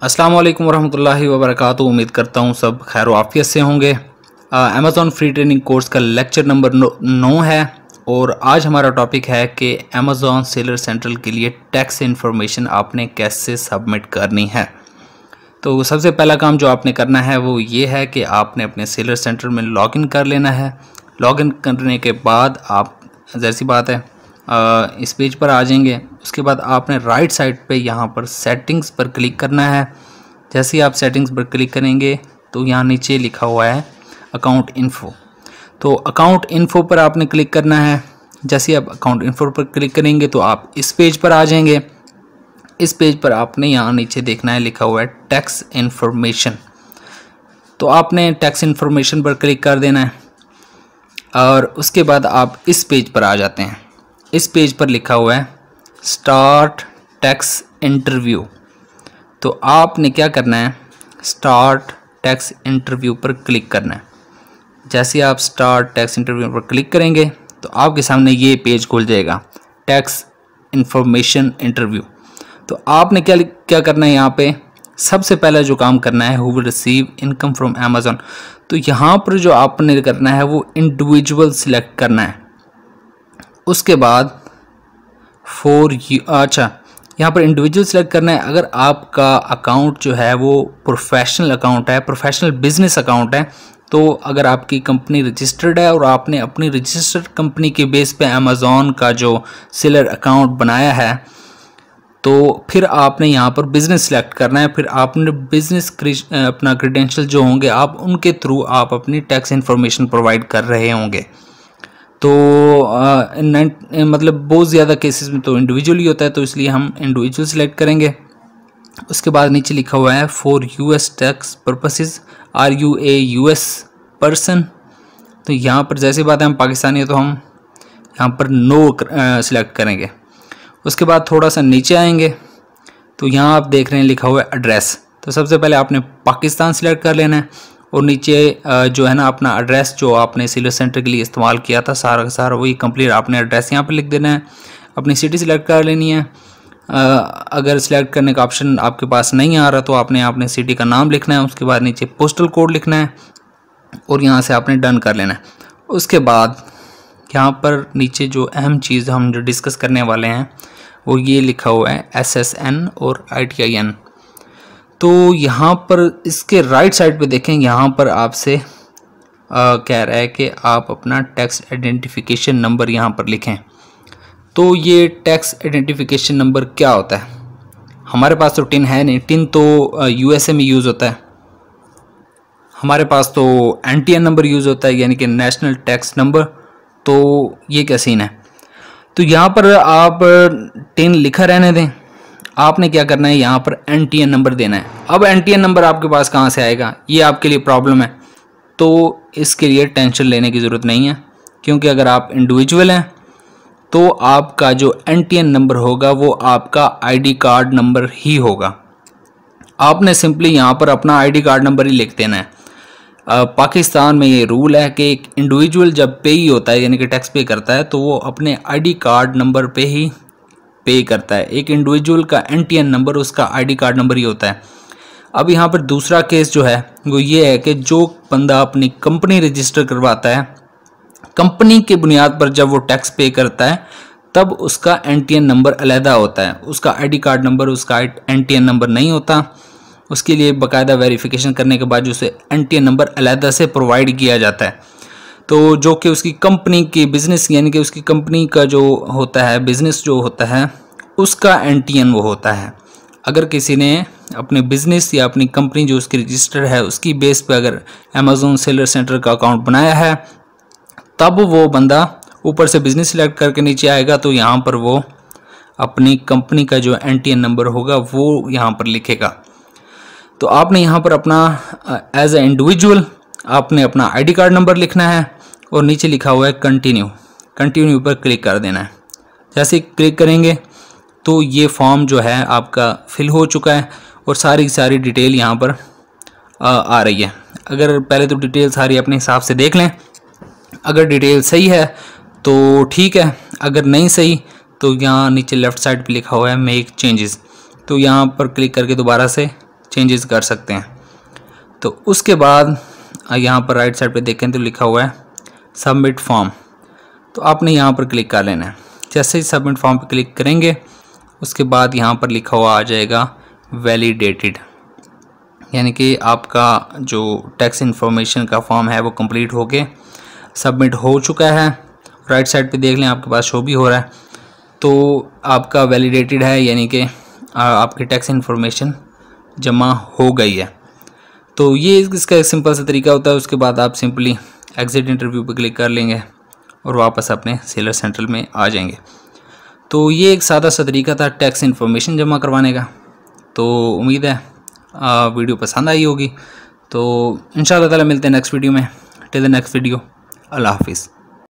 अस्सलाम वालेकुम वरहमतुल्लाहि वबरकातुहू। उम्मीद करता हूँ सब खैर आफियत से होंगे। अमेज़ॉन फ्री ट्रेनिंग कोर्स का लेक्चर नंबर 9 है और आज हमारा टॉपिक है कि अमेज़ॉन सेलर सेंट्रल के लिए टैक्स इन्फॉर्मेशन आपने कैसे सबमिट करनी है। तो सबसे पहला काम जो आपने करना है वो ये है कि आपने अपने सेलर सेंटर में लॉगिन कर लेना है। लॉगिन करने के बाद आप जैसी बात है इस पेज पर आ जाएंगे। उसके बाद आपने राइट साइड पे यहाँ पर सेटिंग्स पर क्लिक करना है। जैसे ही आप सेटिंग्स पर क्लिक करेंगे तो यहाँ नीचे लिखा हुआ है अकाउंट इन्फो। तो अकाउंट इन्फो पर आपने क्लिक करना है। जैसे ही आप अकाउंट इन्फो पर क्लिक करेंगे तो आप इस पेज पर आ जाएंगे। इस पेज पर आपने यहाँ नीचे देखना है लिखा हुआ है टैक्स इन्फॉर्मेशन। तो आपने टैक्स इन्फॉर्मेशन पर क्लिक कर देना है और उसके बाद आप इस पेज पर आ जाते हैं। इस पेज पर लिखा हुआ है स्टार्ट टैक्स इंटरव्यू। तो आपने क्या करना है, स्टार्ट टैक्स इंटरव्यू पर क्लिक करना है। जैसे आप स्टार्ट टैक्स इंटरव्यू पर क्लिक करेंगे तो आपके सामने ये पेज खुल जाएगा, टैक्स इंफॉर्मेशन इंटरव्यू। तो आपने क्या करना है, यहाँ पे सबसे पहला जो काम करना है, who will receive income from Amazon. तो यहाँ पर जो आपने करना है वो इंडिविजुअल सिलेक्ट करना है। उसके बाद यहाँ पर इंडिविजुअल सेलेक्ट करना है। अगर आपका अकाउंट जो है वो प्रोफेशनल अकाउंट है, प्रोफेशनल बिजनेस अकाउंट है, तो अगर आपकी कंपनी रजिस्टर्ड है और आपने अपनी रजिस्टर्ड कंपनी के बेस पे अमेज़ॉन का जो सेलर अकाउंट बनाया है तो फिर आपने यहाँ पर बिज़नेस सेलेक्ट करना है। फिर आपने बिज़नेस अपना क्रेडेंशियल जो होंगे आप उनके थ्रू आप अपनी टैक्स इन्फॉर्मेशन प्रोवाइड कर रहे होंगे। तो मतलब बहुत ज़्यादा केसेस में तो इंडिविजुअली होता है, तो इसलिए हम इंडिविजुअल सेलेक्ट करेंगे। उसके बाद नीचे लिखा हुआ है for US tax purposes are you a US person. तो यहाँ पर जैसे बात है हम पाकिस्तानी है तो हम यहाँ पर नो सिलेक्ट करेंगे। उसके बाद थोड़ा सा नीचे आएंगे तो यहाँ आप देख रहे हैं लिखा हुआ है एड्रेस। तो सबसे पहले आपने पाकिस्तान सिलेक्ट कर लेना है और नीचे जो है ना अपना एड्रेस जो आपने सेलर सेंटर के लिए इस्तेमाल किया था सारा का सारा वही कंप्लीट आपने एड्रेस यहाँ पर लिख देना है। अपनी सिटी सिलेक्ट कर लेनी है। अगर सिलेक्ट करने का ऑप्शन आपके पास नहीं आ रहा तो आपने अपने सिटी का नाम लिखना है। उसके बाद नीचे पोस्टल कोड लिखना है और यहाँ से आपने डन कर लेना है। उसके बाद यहाँ पर नीचे जो अहम चीज़ हम जो डिस्कस करने वाले हैं वो ये लिखा हुआ है SSN और ITIN। तो यहाँ पर इसके राइट साइड पे देखें, यहाँ पर आपसे कह रहा है कि आप अपना टैक्स आइडेंटिफिकेशन नंबर यहाँ पर लिखें। तो ये टैक्स आइडेंटिफिकेशन नंबर क्या होता है, हमारे पास तो टिन है नहीं, टिन तो USA में यूज़ होता है। हमारे पास तो NTN नंबर यूज़ होता है यानी कि नेशनल टैक्स नंबर। तो ये क्या सीन है, तो यहाँ पर आप टिन लिखा रहने दें। आपने क्या करना है, यहाँ पर NTN नंबर देना है। अब NTN नंबर आपके पास कहाँ से आएगा, ये आपके लिए प्रॉब्लम है। तो इसके लिए टेंशन लेने की ज़रूरत नहीं है, क्योंकि अगर आप इंडिविजुअल हैं तो आपका जो NTN नंबर होगा वो आपका ID कार्ड नंबर ही होगा। आपने सिंपली यहाँ पर अपना ID कार्ड नंबर ही लिख देना है। पाकिस्तान में ये रूल है कि एक इंडिविजुअल जब पेई होता है यानी कि टैक्स पे करता है तो वो अपने ID कार्ड नंबर पे ही पे करता है। एक इंडिविजुअल का NTN नंबर उसका ID कार्ड नंबर ही होता है। अब यहाँ पर दूसरा केस जो है वो ये है कि जो बंदा अपनी कंपनी रजिस्टर करवाता है, कंपनी के बुनियाद पर जब वो टैक्स पे करता है तब उसका NTN नंबर अलहदा होता है, उसका ID कार्ड नंबर उसका NTN नंबर नहीं होता। उसके लिए बाकायदा वेरिफिकेशन करने के बाद उसे NTN नंबर अलहदा से प्रोवाइड किया जाता है। तो जो कि उसकी कंपनी की बिज़नेस यानी कि उसकी कंपनी का जो होता है बिज़नेस जो होता है उसका NTN वो होता है। अगर किसी ने अपने बिज़नेस या अपनी कंपनी जो उसकी रजिस्टर है उसकी बेस पे अगर अमेज़ॉन सेलर सेंटर का अकाउंट बनाया है तब वो बंदा ऊपर से बिज़नेस सिलेक्ट करके नीचे आएगा तो यहाँ पर वो अपनी कंपनी का जो NTN नंबर होगा वो यहाँ पर लिखेगा। तो आपने यहाँ पर अपना एज ए इंडिविजुअल आपने अपना ID कार्ड नंबर लिखना है और नीचे लिखा हुआ है कंटिन्यू पर क्लिक कर देना है। जैसे क्लिक करेंगे तो ये फॉर्म जो है आपका फिल हो चुका है और सारी डिटेल यहाँ पर आ रही है। अगर पहले तो डिटेल सारी अपने हिसाब से देख लें, अगर डिटेल सही है तो ठीक है, अगर नहीं सही तो यहाँ नीचे लेफ़्ट साइड पे लिखा हुआ है मेक चेंजेस। तो यहाँ पर क्लिक करके दोबारा से चेंजेस कर सकते हैं। तो उसके बाद यहाँ पर राइट साइड पे देखें तो लिखा हुआ है सबमिट फॉर्म, तो आपने यहाँ पर क्लिक कर लेना है। जैसे ही सबमिट फॉर्म पे क्लिक करेंगे उसके बाद यहाँ पर लिखा हुआ आ जाएगा वैलिडेटेड, यानी कि आपका जो टैक्स इन्फॉर्मेशन का फॉर्म है वो कंप्लीट होके सबमिट हो चुका है। राइट साइड पे देख लें आपके पास शो भी हो रहा है, तो आपका वैलिडेटेड है, यानी कि आपकी टैक्स इन्फॉर्मेशन जमा हो गई है। तो ये इसका एक सिंपल सा तरीका होता है। उसके बाद आप सिंपली एग्जिट इंटरव्यू पे क्लिक कर लेंगे और वापस अपने सेलर सेंट्रल में आ जाएंगे। तो ये एक सादा सा तरीका था टैक्स इन्फॉर्मेशन जमा करवाने का। तो उम्मीद है वीडियो पसंद आई होगी। तो इंशाअल्लाह ताला मिलते हैं नेक्स्ट वीडियो में। टिल द नेक्स्ट वीडियो, अल्लाह हाफिज़।